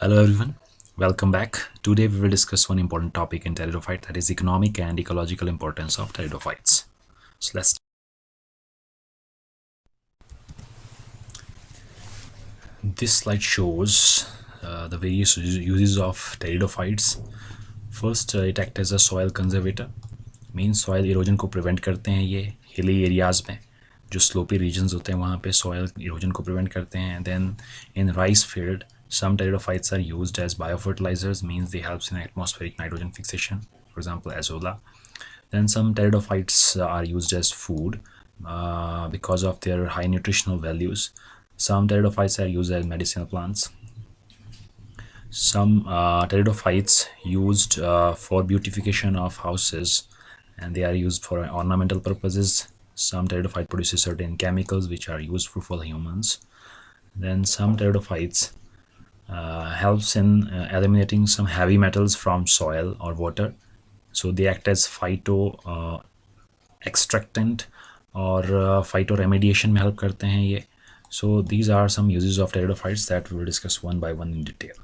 Hello everyone, welcome back. Today we will discuss one important topic in pteridophyte, that is economic and ecological importance of pteridophytes. So let's. This slide shows the various uses of pteridophytes. First, it acts as a soil conservator, means soil erosion को prevent करते हैं ये hilly areas में, जो slopy regions होते हैं वहाँ पे soil erosion को prevent करते हैं. Then in rice field, some pteridophytes are used as biofertilizers, means they helps in atmospheric nitrogen fixation, for example Azolla. Then some pteridophytes are used as food because of their high nutritional values. Some pteridophytes are used as medicinal plants. Some pteridophytes used for beautification of houses, and they are used for ornamental purposes. Some pteridophyte produces certain chemicals which are useful for humans. Then some pteridophytes helps in eliminating some heavy metals from soil or water. So they act as phyto extractant or phytoremediation में help करते हैं ये. So these are some uses of pteridophytes that we will discuss one by one in detail.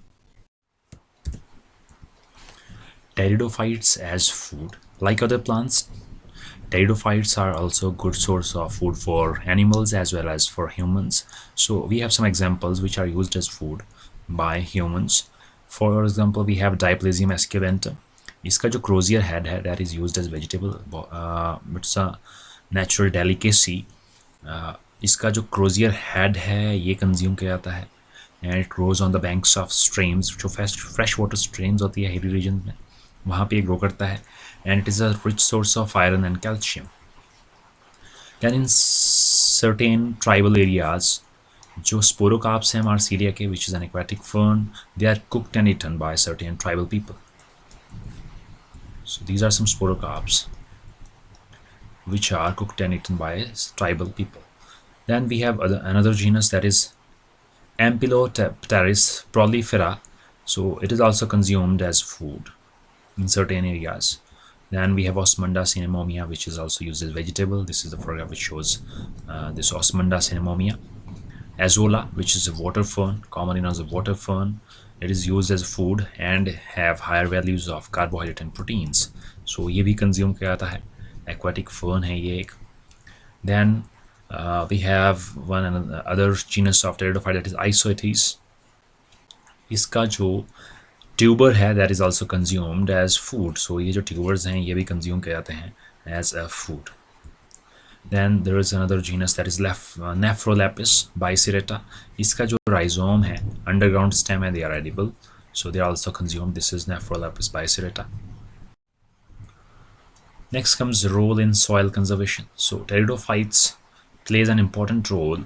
Pteridophytes as food. Like other plants, pteridophytes are also a good source of food for animals as well as for humans. So we have some examples which are used as food by humans. For example, we have Diplazium esculentum. इसका जो crozier head है, that is used as vegetable. It's a natural delicacy. इसका जो crozier head है ये consume किया जाता है, and it grows on the banks of streams, जो fresh water streams होती है hilly regions में, वहाँ पे grow करता है, and it is a rich source of iron and calcium. Then in certain tribal areas, जो Sporocarps हैं Marsilea के, which is an aquatic fern, they are cooked and eaten by certain tribal people. So these are some Sporocarps which are cooked and eaten by tribal people. Then we have another genus, that is Ampelopteris prolifera. So it is also consumed as food in certain areas. Then we have Osmunda cinnamomea, which is also used as vegetable. This is the photograph which shows this Osmunda cinnamomea. Azolla, which is a water fern, commonly known as a water fern. It is used as food and have higher values of carbohydrate and proteins. So ये भी consume किया जाता है. Aquatic fern है ये एक. Then we have one other genus of pteridophyte, that is Isoetes. इसका जो tuber है, that is also consumed as food. So ये जो tubers हैं ये भी consume किया जाते हैं as a food. Then there is another genus, that is Neprolepis biserrata. इसका जो rhizome है, underground stem है, they are edible. So they are also consumed. This is Neprolepis biserrata. Next comes the role in soil conservation. So pteridophytes plays an important role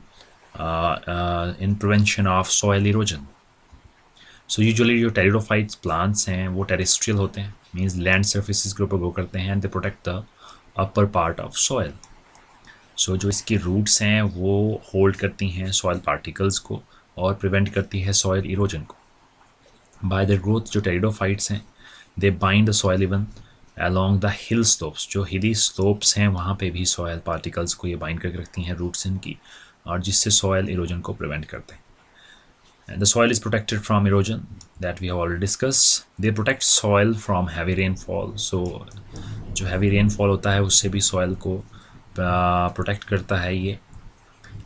in prevention of soil erosion. So usually जो pteridophytes plants हैं वो terrestrial होते हैं, means land surfaces के ऊपर grow करते हैं, and they protect the upper part of soil. So जो इसकी roots हैं वो hold करती हैं soil particles को और prevent करती है soil erosion को. By their growth जो pteridophytes हैं, they bind the soil even along the hill slopes. जो hilly slopes हैं वहाँ पे भी soil particles को ये bind करके रखती हैं roots इनकी, और जिससे soil erosion को prevent करते हैं. And the soil is protected from erosion, that we have already discussed. They protect soil from heavy rainfall. So जो heavy rainfall होता है उससे भी soil को protect करता है ये.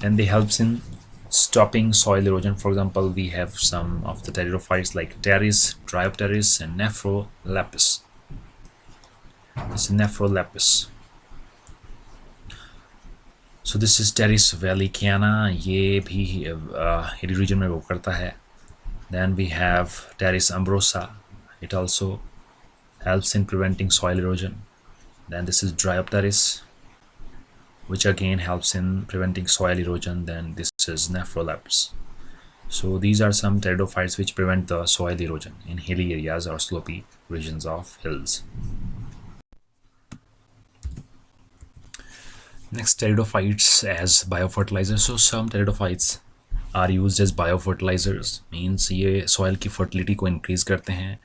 And they helps in stopping soil erosion. For example, we have some of the pteridophytes like Pteridopytes and Neprolepis. This is Neprolepis. So this is Pteris valiciana. ये भी hilly region में grow करता है. Then we have Pteris ambrosa. It also helps in preventing soil erosion. Then this is Diplazium, which again helps in preventing soil erosion. Then this is Neprolepis. So these are some pteridophytes which prevent the soil erosion in hilly areas or slopy regions of hills. Next, pteridophytes as biofertilizers. So some pteridophytes are used as biofertilizers, means ये soil की fertility को increase करते हैं,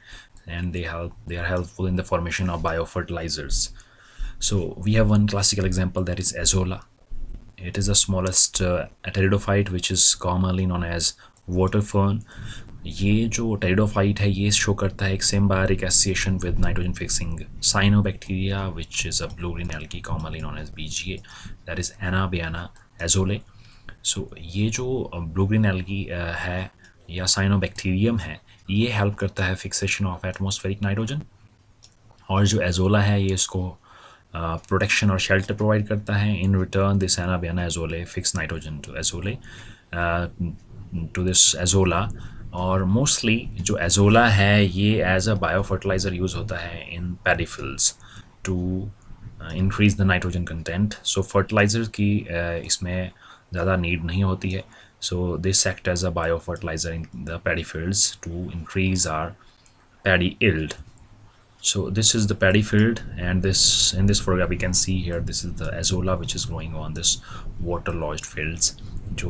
and they are helpful in the formation of biofertilizers. So we have one classical example, that is Azolla. It is the smallest pteridophyte which is commonly known as water fern. ये जो pteridophyte है ये show करता है एक symbiotic association with nitrogen fixing cyanobacteria which is a blue green algae commonly known as BGA, that is Anabaena azollae. सो ये जो blue green algae है या साइनोबैक्टीरियम है, ये हेल्प करता है फिक्सेशन ऑफ एटमॉस्फेरिक नाइट्रोजन, और जो एजोला है ये इसको प्रोटेक्शन और शेल्टर प्रोवाइड करता है. In return this Anabaena Azolla fix nitrogen to Azolla to this Azolla. और मोस्टली जो एजोला है ये as a bio fertilizer use होता है in paddy fields to increase the nitrogen content. So fertilizer की इसमें ज़्यादा नीड नहीं होती है. So this act as a bio fertilizer in the paddy fields to increase our paddy yield. So this is the paddy field, and this in this photograph we can see here this is the azolla which is growing on this water lodged fields. जो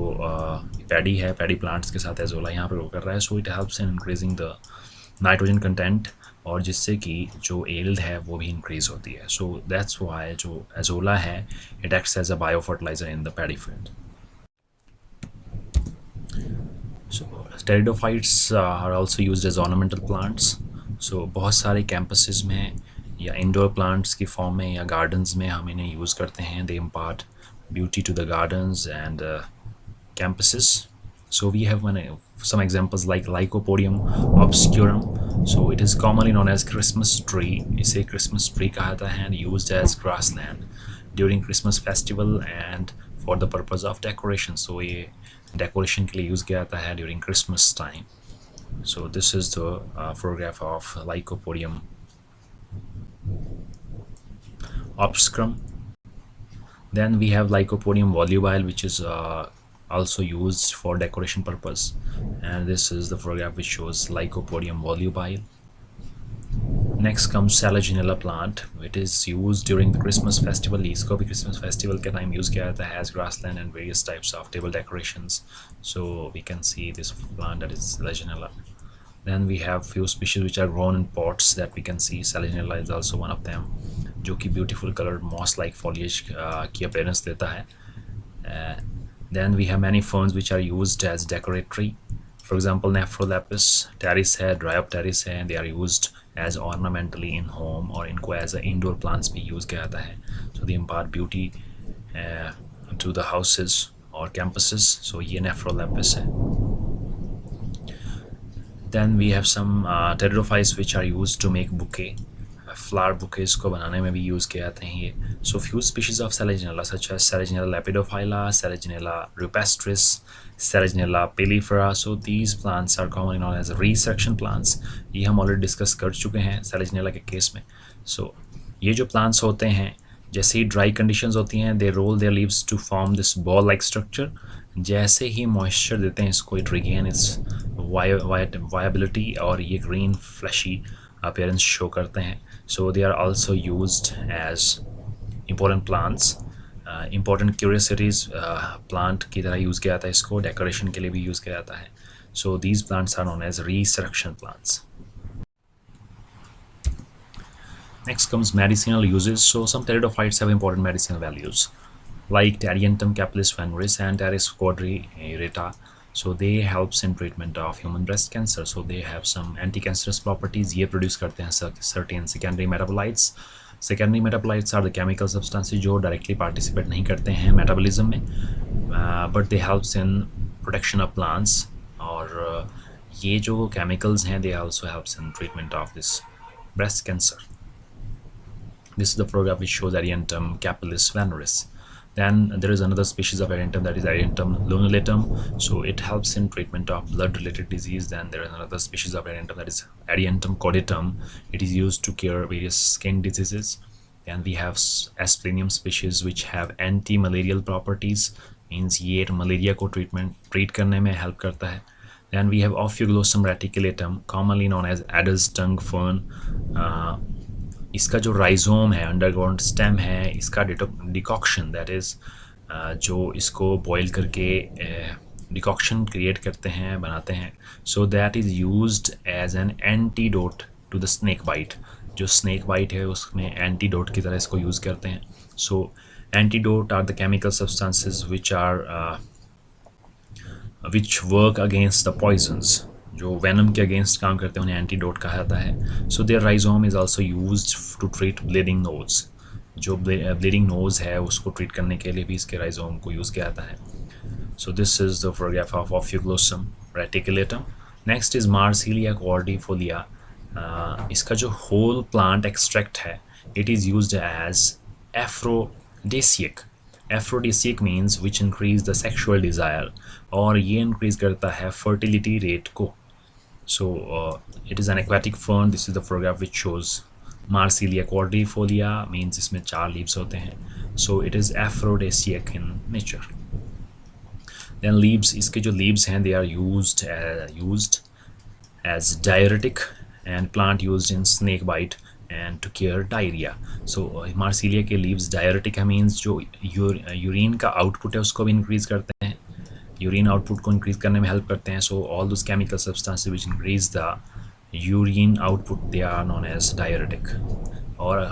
paddy है, paddy plants के साथ azolla यहाँ पर grow कर रहा है. So it helps in increasing the nitrogen content, और जिससे कि जो एल्ड है वो भी इंक्रीज होती है. सो दैट्स वाई जो एजोला है it acts as a bio fertiliser in the paddy field. So pteridophytes are also used as ornamental plants. So बहुत सारे campuses में या indoor plants की form में या gardens में हम इन्हें use करते हैं. They impart beauty to the gardens and campuses. So we have some examples like Lycopodium obscurum. So it is commonly known as Christmas tree. इसे Christmas tree कहा जाता है and used as grassland during Christmas festival and for the purpose of decoration. So ये decoration के लिए use किया जाता है during Christmas time. So this is the photograph of Lycopodium obscurum. Then we have Lycopodium volubile, which is also used for decoration purpose, and this is the photograph which shows Lycopodium volubile. Next comes Selaginella plant. It is used during the Christmas festival. इसको भी Christmas festival के time use किया जाता है as grassland and various types of table decorations. So we can see this plant that is Selaginella. Then we have few species which are grown in pots that we can see. Selaginella is also one of them, जो कि beautiful colored moss-like foliage की appearance देता है. Then we have many ferns which are used as decoratory. For example, Neprolepis, Pteris है, Diplazium है, they are used as ornamentally in home, और इनको as a indoor plants भी use किया जाता है. So they impart beauty to the houses or campuses. So ये Neprolepis है. Then we have some pteridophytes which are used to make bouquet. Flower bouquets को बनाने में भी यूज़ किए जाते हैं ये. So few species of Selaginella such as Selaginella lepidophylla, Selaginella rupestris, Selaginella prolifera. So these plants are commonly known as resurrection plants. ये हम already discuss कर चुके हैं Selaginella के केस में. So ये जो plants होते हैं जैसे ही dry conditions होती हैं they roll their leaves to form this ball like structure. जैसे ही moisture देते हैं इसको it regain its viability और ये green fleshy appearance show करते हैं. So they are also used as important plants, important curiosities plant की तरह यूज़ किया जाता है इसको, decoration के लिए भी यूज़ किया जाता है. So these plants are known as resurrection plants. Next comes medicinal uses. So some pteridophytes have important medicinal values like Pteridophytes capillaris veneris and Pteris quadriureta. So they helps in treatment of human breast cancer. So they have some anti-cancerous properties. ये produce करते हैं certain secondary metabolites. Secondary metabolites are the chemical substances जो directly participate नहीं करते हैं metabolism में, but they helps in protection of plants. और ये जो chemicals हैं they also helps in treatment of this breast cancer. This is the photograph which shows Pteridophytes capillaris veneris. Then there is another species of Pteridophyte that is Pteridophyte lunulatum. So it helps in treatment of blood-related disease. Then there is another species of Pteridophyte that is Pteridophyte cordatum. It is used to cure various skin diseases. Then we have Asplenium species which have anti-malarial properties. Means ये malaria को treat करने में help करता है. Then we have Ophioglossum reticulatum, commonly known as adder's tongue fern. इसका जो rhizome है, underground stem है, इसका डिकॉक्शन दैट इज़ जो इसको बॉयल करके डिकॉक्शन क्रिएट करते हैं, बनाते हैं. So that is used as an antidote to the snake bite. जो स्नेक बाइट है उसमें एंटीडोट की तरह इसको यूज़ करते हैं. So antidote are the chemical substances which work against the poisons. जो वेनम के अगेंस्ट काम करते हैं उन्हें एंटीडोट कहा जाता है. So their rhizome is also used to treat bleeding nose. जो ब्लीडिंग नोज है उसको ट्रीट करने के लिए भी इसके राइजोम को यूज़ किया जाता है. So this is the photograph of Ophioglossum reticulatum. Next is Marsilea cordifolia. इसका जो whole plant extract है, it is used as aphrodisiac. Aphrodisiac means which increase the sexual desire, और ये increase करता है fertility rate को. So it is an aquatic fern. This is the photograph which shows Marsilea cordifolia, means इसमें 4 leaves होते हैं. So it is aphrodisiac in nature. Then leaves, इसके जो leaves हैं they are used as diuretic and plant used in snake bite and to cure diarrhea. So Marsilea के leaves diuretic है, means जो urine का output है उसको भी increase करते हैं, urine output को increase करने में help करते हैं. So all those chemical substances which increase the urine output they are known as diuretic. और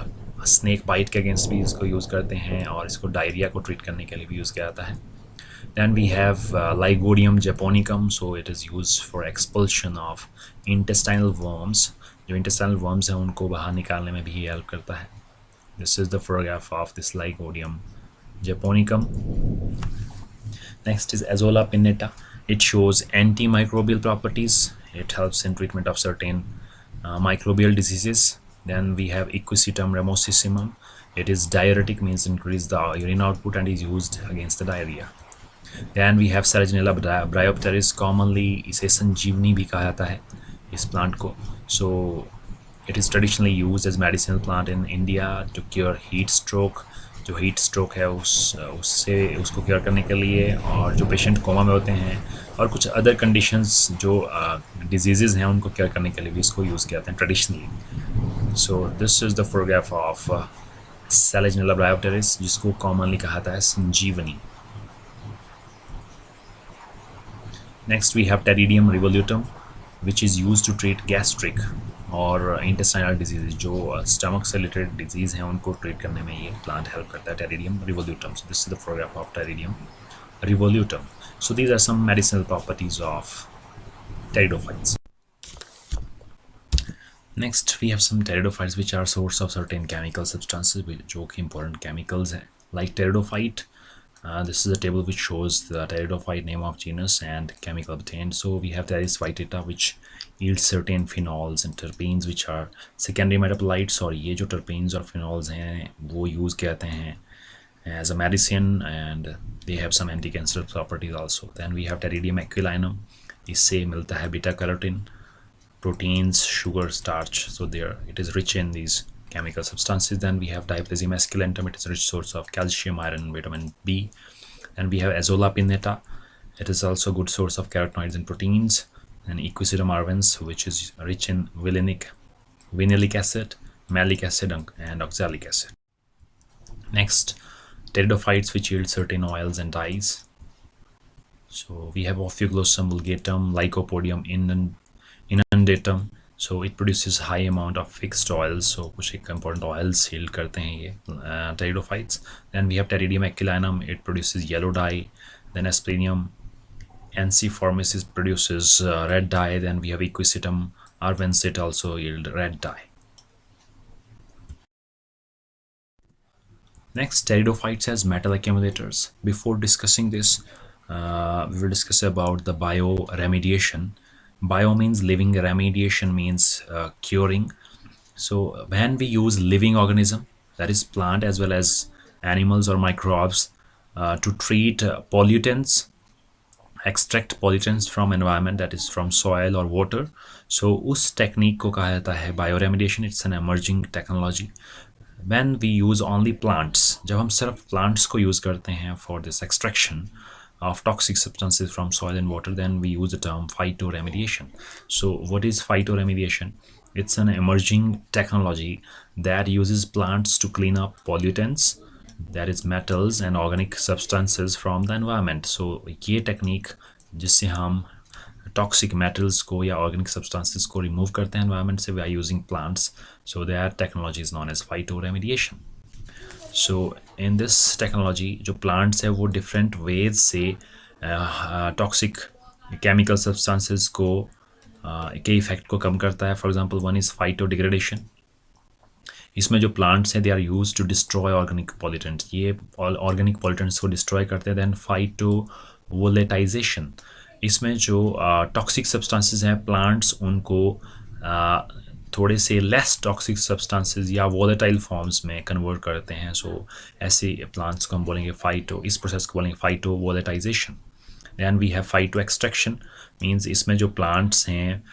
snake bite के against भी इसको use करते हैं और इसको diarrhea को treat करने के लिए भी use किया जाता है. Then we have Lygodium japonicum. So it is used for expulsion of intestinal worms. जो intestinal worms हैं उनको बाहर निकालने में भी हेल्प करता है. This is the photograph of this Lygodium japonicum. Next is Azolla pinnata. It shows antimicrobial properties. It helps in treatment of certain microbial diseases. Then we have Equisetum ramosissimum. It is diuretic, means increase the urine output and is used against the diarrhea. Then we have Selaginella Biofertilizers. Commonly इसे संजीवनी भी कहा जाता है इस plant को. So it is traditionally used as medicinal plant in India to cure heat stroke. जो heat stroke है उसको cure करने के लिए, और जो patient कोमा में होते हैं और कुछ other conditions जो diseases हैं उनको cure करने के लिए भी इसको use किया जाता है traditionally. So this is the photograph of Selaginella Biofertilizers जिसको commonly कहा जाता है संजीवनी. Next we have Pteridophytes revolutum, which is used to treat gastric और intestinal diseases. जो stomach से related disease हैं उनको treat करने में ये plant help करता है, Pteridophytes revolutum. So this is the photograph of Pteridophytes revolutum. So these are some medicinal properties of Pteridophytes. Next we have some Pteridophytes which are source of certain chemical substances, जो कि important chemicals हैं. Like Pteridophyte, this is a table which shows the Pteridophyte name of genus and chemical obtained. So we have Pteris vitata, which yields certain phenols and terpenes which are secondary metabolites. और ये जो terpenes और phenols हैं वो use किए जाते हैं as a medicine and they have some anti-cancer properties also. Then we have Pteridophyte aquilinum. इससे मिलता है beta carotene, proteins, sugar, starch. So there it is rich in these chemical substances. Then we have Diplazium esculentum. It is a rich source of calcium, iron, vitamin B. And we have Azolla pinnata. It is also a good source of carotenoids and proteins. And Equisetum arvens, which is rich in vinylic acid, malic acid, and oxalic acid. Next, Pteridophytes, which yield certain oils and dyes. So we have Ophioglossum vulgatum, Lycopodium inundatum. So it produces high amount of fixed oils. So कुछ एक important oils yield करते हैं ये Pteridophytes. Then we have Pteridophyte aquilinum. It produces yellow dye. Then Asplenium ensiformis produces red dye. Then we have Equisetum arvens. It also yield red dye. Next, Pteridophytes as metal accumulators. Before discussing this, we will discuss about the bioremediation. Bio means living, remediation means curing. So when we use living organism, that is plant as well as animals or microbes, to treat pollutants, extract pollutants from environment, that is from soil or water, so उस technique को कहा जाता है bioremediation. It's an emerging technology. When we use only plants, जब हम सिर्फ plants को use करते हैं for this extraction of toxic substances from soil and water, then we use the term phytoremediation. So what is phytoremediation? It's an emerging technology that uses plants to clean up pollutants, that is metals and organic substances from the environment. So ये technique जिससे हम toxic metals को या organic substances को remove करते हैं environment से, we are using plants. So that technology is known as phytoremediation. So in this technology जो plants है वो different ways से toxic chemical substances को के इफेक्ट को कम करता है. For example one is phytodegradation. इसमें जो प्लांट्स हैं they are use to destroy organic pollutants. ये ऑर्गेनिक पॉल्यूटेंट्स को डिस्ट्रॉय करते हैं. Then phytovolatilization. इसमें जो टॉक्सिक सब्सटेंसेस हैं प्लांट्स उनको थोड़े से लेस टॉक्सिक सब्सटेंसेस या वोलेटाइल फॉर्म्स में कन्वर्ट करते हैं. सो ऐसे प्लांट्स को हम बोलेंगे फाइटो, इस प्रोसेस को बोलेंगे phytovolatilization. Then we have phytoextraction. Means इसमें जो प्लांट्स हैं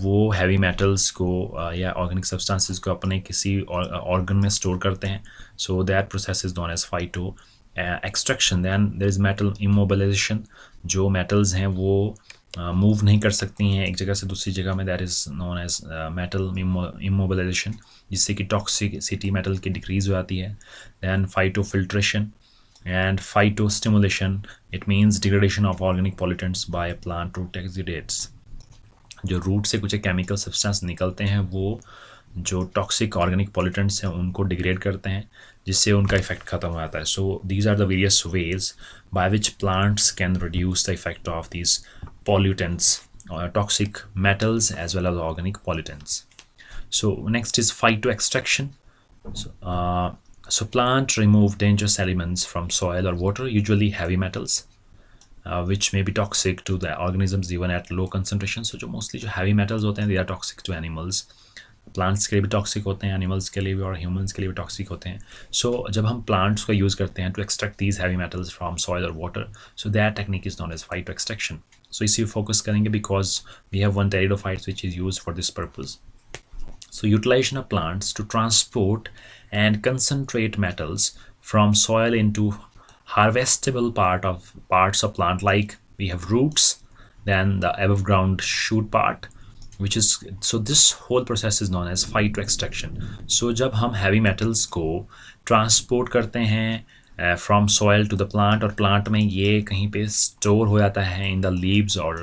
वो हैवी मेटल्स को या ऑर्गेनिक सब्सटेंसेस को अपने किसी ऑर्गन में स्टोर करते हैं. So that process is known as phytoextraction. Then there is metal immobilisation. जो मेटल्स हैं वो मूव नहीं कर सकती हैं एक जगह से दूसरी जगह में. That is known as metal immobilization, जिससे कि टॉक्सिसिटी मेटल की डिक्रीज़ हो जाती है. Then phytofiltration and phytostimulation. It means degradation of organic pollutants by plant root exudates. जो रूट से कुछ केमिकल सब्सटेंस निकलते हैं वो जो टॉक्सिक ऑर्गेनिक पॉल्यूटेंट्स हैं उनको डिग्रेड करते हैं, जिससे उनका इफेक्ट ख़त्म हो जाता है. So these are the various ways by which plants can reduce the effect of these pollutants, toxic metals as well as organic pollutants. So next is phytoextraction. So plant remove dangerous elements from soil or water, usually heavy metals, which may be toxic to the organisms even at low concentration. So जो mostly जो heavy metals होते हैं they are toxic to animals. Plants के लिए भी toxic होते हैं, animals के लिए भी और ह्यूमंस के लिए भी टॉक्सिक होते हैं. सो जब हम प्लांट्स को यूज़ करते हैं to extract these heavy metals from soil और water, so that technique is known as phytoextraction. So इसी फोकस करेंगे because we have one pteridophytes which is use for this purpose. So utilization of plants to transport and concentrate metals from soil into harvestable parts of plant, like we have roots, then the above ground shoot part, which is, so this whole process is known as phytoextraction. So जब हम heavy metals को transport करते हैं from soil to the plant, और plant में ये कहीं पे store हो जाता है in the leaves or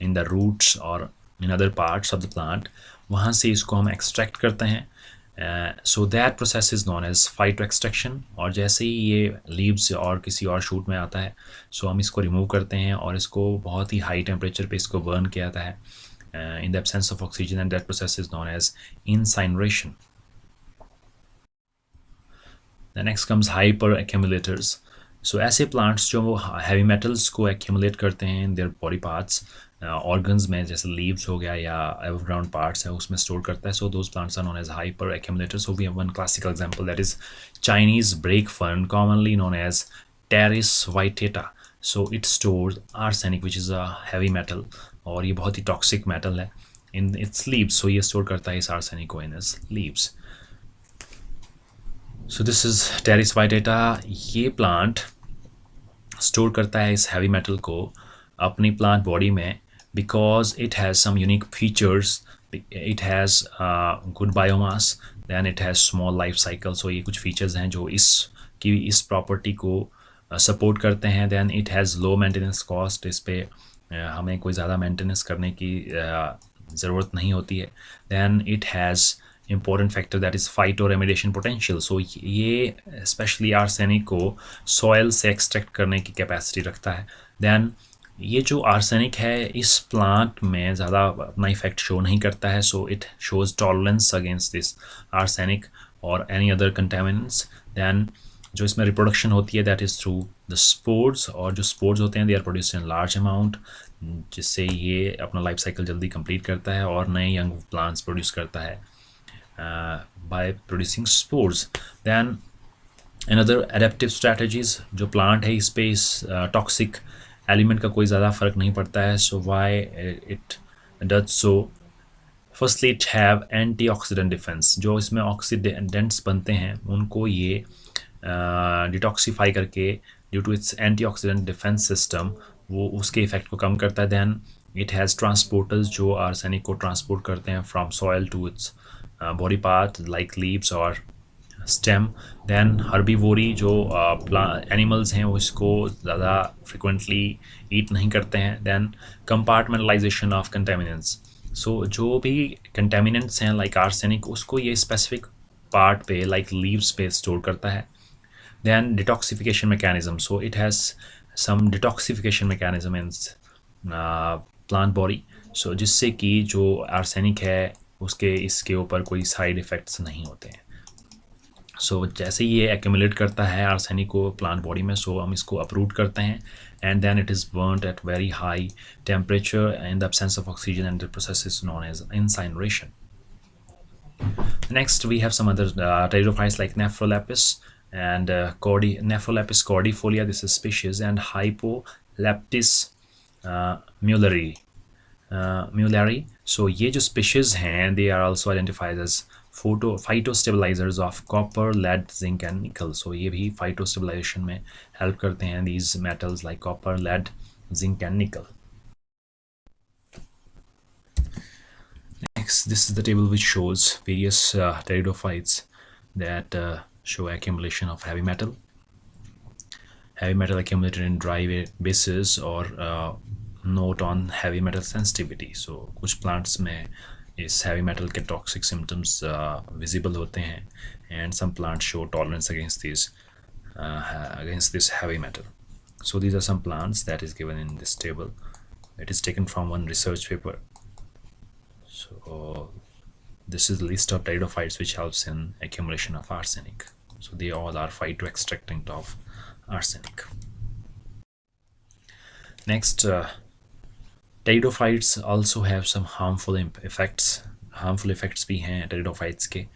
in the roots or in other parts of the plant, वहाँ से इसको हम एक्सट्रैक्ट करते हैं. So that process is known as phytoextraction. और जैसे ही ये लीव्स और किसी और शूट में आता है, सो हम इसको रिमूव करते हैं और इसको बहुत ही हाई टेम्परेचर पे इसको बर्न किया जाता है in the absence of oxygen, and that process is known as incineration. The next comes hyperaccumulators. So ऐसे प्लांट्स जो हैवी मेटल्स को एक्यूमुलेट करते हैं in their body parts, organs में, जैसे लीव्स हो गया या एबव ग्राउंड पार्ट्स है उसमें स्टोर करता है. So those plants are known as hyperaccumulators. So we have one classical example, that is Chinese brake fern, commonly known as Pteris vittata. So it stores arsenic which is a heavy metal, और ये बहुत ही toxic metal है इन its leaves. सो ये store करता है इस arsenic को in its leaves. So this is Pteris vittata. ये प्लांट स्टोर करता है इस हैवी मेटल को अपनी प्लांट बॉडी में because it has some unique features. It has good biomass, then it has small life cycle. So ये कुछ features हैं जो इस property को support करते हैं. then it has low maintenance cost. इस पे हमें कोई ज़्यादा maintenance करने की ज़रूरत नहीं होती है. then it has important factor that is phytoremediation potential. So ये especially arsenic को soil से extract करने की capacity रखता है. then ये जो आर्सेनिक है इस प्लांट में ज़्यादा अपना इफेक्ट शो नहीं करता है. So it shows tolerance against this arsenic और एनी अदर कंटेमिनेंट्स. दैन जो इसमें रिप्रोडक्शन होती है that is through the spores, और जो स्पोर्स होते हैं they are produced in large amount, जिससे ये अपना लाइफ साइकिल जल्दी कंप्लीट करता है और नए यंग प्लांट्स प्रोड्यूस करता है by producing spores. Then another adaptive strategies, जो प्लांट है इस पे इस टॉक्सिक एलिमेंट का कोई ज़्यादा फ़र्क नहीं पड़ता है. So why it does so, firstly it have antioxidant defence. जो इसमें ऑक्सीडेंट्स बनते हैं उनको ये डिटॉक्सीफाई करके due to its antioxidant defence system वो उसके इफेक्ट को कम करता है. दैन इट हैज़ ट्रांसपोर्टर्स जो आर्सेनिक को ट्रांसपोर्ट करते हैं from soil to its body part like leaves और स्टेम. दैन हर्बीवोरी, जो एनिमल्स हैं वो इसको ज़्यादा फ्रिक्वेंटली ईट नहीं करते हैं. Then compartmentalisation of contaminants. So जो भी कंटेमिनेंट्स हैं लाइक आर्सेनिक उसको ये स्पेसिफिक पार्ट पे लाइक लीव्स पे स्टोर करता है. Then detoxification mechanism. So it has some detoxification mechanism in plant body. So जिससे कि जो आर्सेनिक है उसके इसके ऊपर कोई साइड इफ़ेक्ट्स नहीं होते हैं। सो जैसे ये एक्यूमुलेट करता है आर्सेनिक को प्लांट बॉडी में, सो हम इसको अपरूट करते हैं and then it is burned at very high temperature in the absence of oxygen and the process is known as incineration. Next, we have some other pteridophytes like Neprolepis and Neprolepis cordifolia. This is species, and Hypoleptis mulleri. So ये जो species हैं, they are also identified as phytostabilizers of copper, lead, zinc and nickel. So ये भी phytostabilization में help करते हैं, these metals like copper, lead, zinc and nickel. Next, this is the table which shows various pteridophytes that show accumulation of heavy metal. Heavy metal accumulated in dry bases or note on heavy metal sensitivity. So कुछ plants में इस heavy metal के toxic symptoms visible होते हैं, and some plants show tolerance against this heavy metal. So these are some plants that is given in this table. It is taken from one research paper. So this is the list of pteridophytes which helps in accumulation of arsenic. So they all are phytoextractant of arsenic. Next, pteridophytes also have some harmful effects. Harmful effects भी हैं pteridophytes के.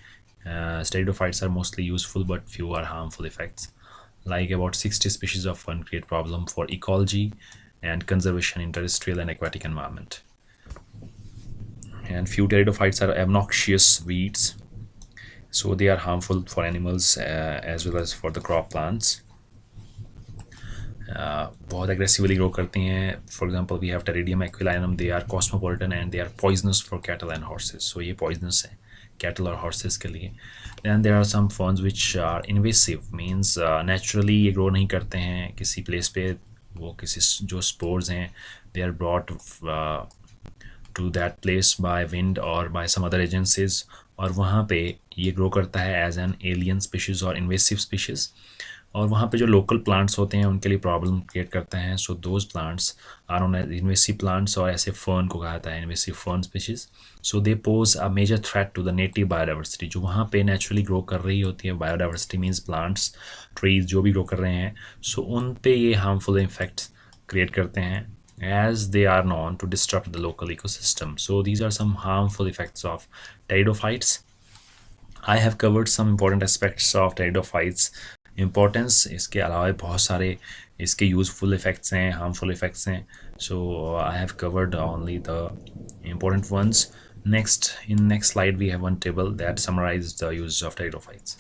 Pteridophytes are mostly useful but few are harmful effects. Like about 60 species of fern create problem for ecology and conservation in terrestrial and aquatic environment. And few pteridophytes are obnoxious weeds, so they are harmful for animals as well as for the crop plants. बहुत aggressively grow करती हैं. For example, we have Pteridinium equilinum. They are cosmopolitan and they are poisonous for cattle and horses. So ये poisonous है cattle और horses के लिए. Then there are some ferns which are invasive, means naturally ये grow नहीं करते हैं किसी place पे. वो किसी जो spores हैं, they are brought to that place by wind or by some other agencies, और वहाँ पे ये grow करता है as an alien species or invasive species, और वहाँ पे जो local plants होते हैं उनके लिए problem create करते हैं. So those plants are known as invasive plants, और ऐसे fern को कहा जाता है invasive fern species. So they pose a major threat to the native biodiversity. जो वहाँ पे naturally grow कर रही होती है biodiversity means plants, trees जो भी grow कर रहे हैं, so उन पे ये harmful effects create करते हैं as they are known to disrupt the local ecosystem. So these are some harmful effects of pteridophytes. I have covered some important aspects of pteridophytes importance. इसके अलावा बहुत सारे इसके useful effects हैं, harmful effects हैं. So I have covered only the important ones. Next, in next slide we have one table that summarizes the uses of pteridophytes.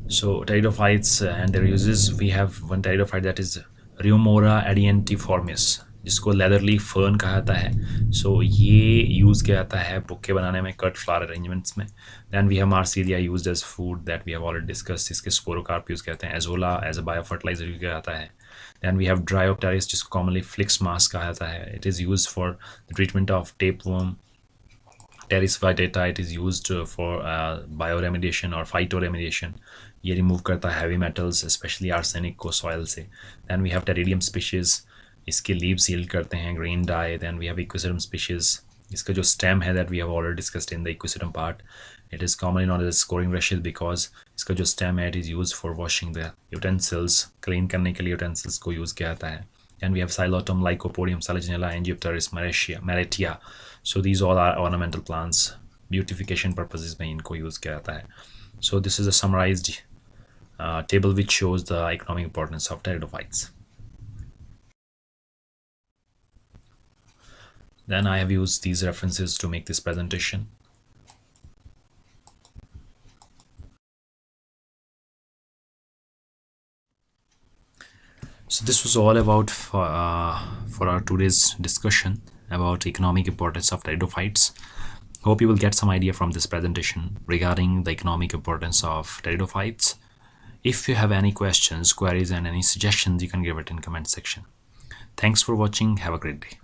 So pteridophytes and their uses, we have one pteridophyte that is Rheumora adientiformis, जिसको leather leaf fern कहा जाता है. सो ये use किया जाता है bouquet बनाने में, कट फ्लावर अरेंजमेंट्स में. Then we have Marsilea used as food that we have already discuss. इसके स्पोरोकार्प यूज़ करते हैं. Azolla as a biofertilizer use किया जाता है. दैन वी हैव ड्रायोप्टेरिस, जिसको कॉमनली फ्लिक्स मास कहा जाता है. It is use for the treatment of tapeworm. Pteris vittata, it is used for bioremediation और फाइटोरेमिडिएशन. ये रिमूव करता है हैवी मेटल्स स्पेशली आर्सेनिक को सॉइल से. Then we have Pteridium species, इसके लीव्स यील्ड करते हैं green dye. Then we have Equisetum species, इसका जो स्टेम है that we have already discussed in the Equisetum part. It is commonly known as scouring brushes because इसका जो stem है it is use for washing the utensils, clean करने के लिए utensils को यूज़ किया जाता है. Then we have Xylotum, Lycopodium, Selaginella, Angiopteris, Maratia. So these all are ornamental plants. Beautification purposes में इनको यूज़ किया जाता है. So this is a summarized table which shows the economic importance of pteridophytes. Then I have used these references to make this presentation. So this was all about for our today's discussion about economic importance of pteridophytes. Hope you will get some idea from this presentation regarding the economic importance of pteridophytes. If you have any questions, queries and any suggestions, you can give it in comment section. Thanks for watching. Have a great day.